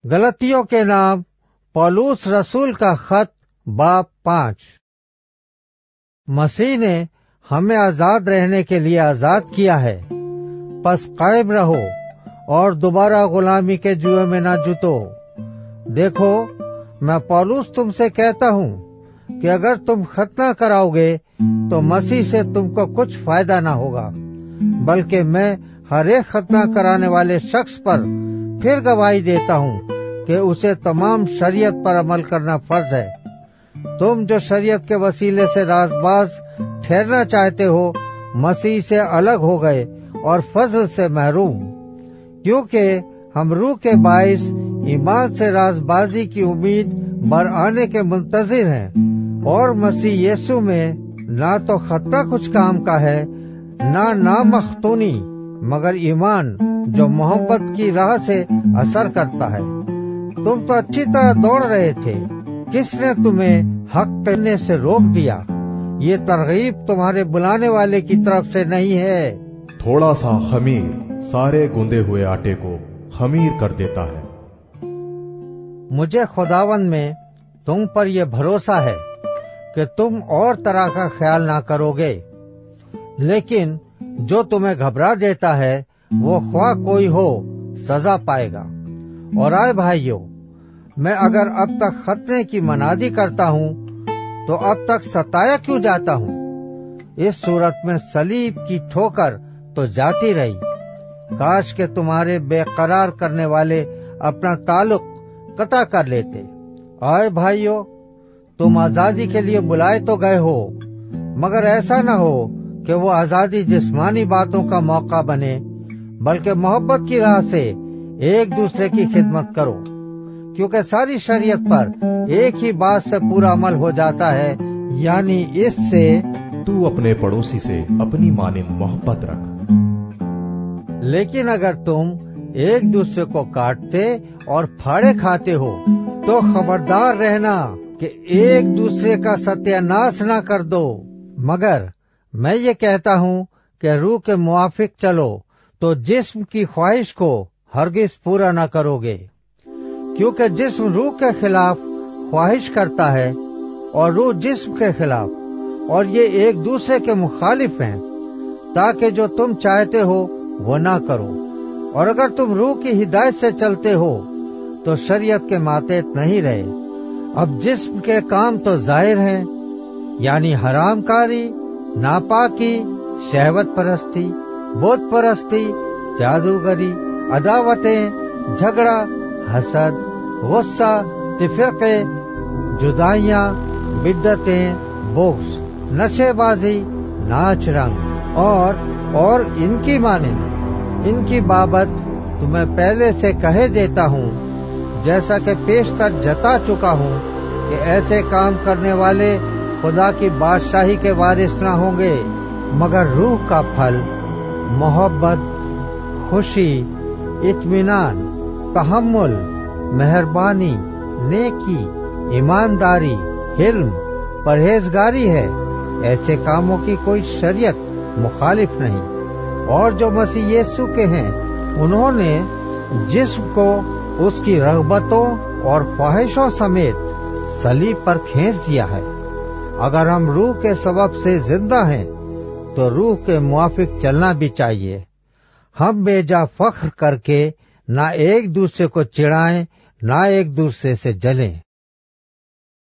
गलतियों के नाम पौलुस रसूल का खत बाब 5। मसीह ने हमें आजाद रहने के लिए आजाद किया है, बस कायम रहो और दोबारा गुलामी के जुए में न जुटो। देखो, मैं पौलुस तुमसे कहता हूँ कि अगर तुम खतना कराओगे तो मसीह से तुमको कुछ फायदा न होगा, बल्कि मैं हर एक खतना कराने वाले शख्स पर फिर गवाही देता हूँ कि उसे तमाम शरीयत पर अमल करना फर्ज है। तुम जो शरीयत के वसीले से राजबाज ठहरना चाहते हो, मसीह से अलग हो गए और फजल से महरूम, क्योंकि हम रूह के बाइस ईमान से राजबाजी की उम्मीद बर आने के मुंतजिर हैं। और मसीह यीशु में ना तो खतना कुछ काम का है, ना मख्तूनी, मगर ईमान जो मोहब्बत की राह से असर करता है। तुम तो अच्छी तरह दौड़ रहे थे, किसने तुम्हें हक करने से रोक दिया? ये तरगीब तुम्हारे बुलाने वाले की तरफ से नहीं है। थोड़ा सा खमीर सारे गूंदे हुए आटे को खमीर कर देता है। मुझे खुदावंद में तुम पर यह भरोसा है कि तुम और तरह का ख्याल ना करोगे, लेकिन जो तुम्हें घबरा देता है वो ख्वाह कोई हो सजा पाएगा। और आए भाइयों, मैं अगर अब तक खतने की मनादी करता हूँ तो अब तक सताया क्यों जाता हूँ? इस सूरत में सलीब की ठोकर तो जाती रही। काश के तुम्हारे बेकरार करने वाले अपना ताल्लुक कता कर लेते। आए भाइयों, तुम आजादी के लिए बुलाए तो गए हो, मगर ऐसा न हो कि वो आजादी जिस्मानी बातों का मौका बने, बल्कि मोहब्बत की राह से एक दूसरे की खिदमत करो, क्योंकि सारी शरीयत पर एक ही बात से पूरा अमल हो जाता है, यानी इससे तू अपने पड़ोसी से अपनी मानिंद मोहब्बत रख। लेकिन अगर तुम एक दूसरे को काटते और फाड़े खाते हो तो खबरदार रहना कि एक दूसरे का सत्यानाश न कर दो। मगर मैं ये कहता हूँ कि रूह के मुआफिक चलो तो जिस्म की ख्वाहिश को हरगिज पूरा न करोगे, क्योंकि जिस्म रूह के खिलाफ ख्वाहिश करता है और रूह जिस्म के खिलाफ, और ये एक दूसरे के मुखालिफ हैं, ताकि जो तुम चाहते हो वो ना करो। और अगर तुम रूह की हिदायत से चलते हो तो शरीयत के मातेत नहीं रहे। अब जिस्म के काम तो जाहिर हैं, यानी हरामकारी, नापाकी, शहवत परस्ती, बोध परस्ती, जादूगरी, अदावतें, झगड़ा, हसद, गुस्सा, तिफरके, जुदाइयाँ, बिद्दतें, बोक्स, नशेबाजी, नाच रंग और इनकी मानिंद। इनकी बाबत तुम्हें पहले से कहे देता हूँ, जैसा कि पेशतर जता चुका हूँ, कि ऐसे काम करने वाले खुदा की बादशाही के वारिस न होंगे। मगर रूह का फल मोहब्बत, खुशी, इत्मीनान, तहम्मुल, मेहरबानी, नेकी, ईमानदारी, हिल्म, परहेजगारी है। ऐसे कामों की कोई शरीयत मुखालिफ नहीं। और जो मसीह यीशु के हैं, उन्होंने जिस्म को उसकी रग़बतों और ख्वाहिशों समेत सलीब पर खींच दिया है। अगर हम रूह के सबब से जिंदा हैं तो रूह के मुआफिक चलना भी चाहिए। हम बेजा फख्र करके ना एक दूसरे को चिढ़ाएं, ना एक दूसरे से जलें।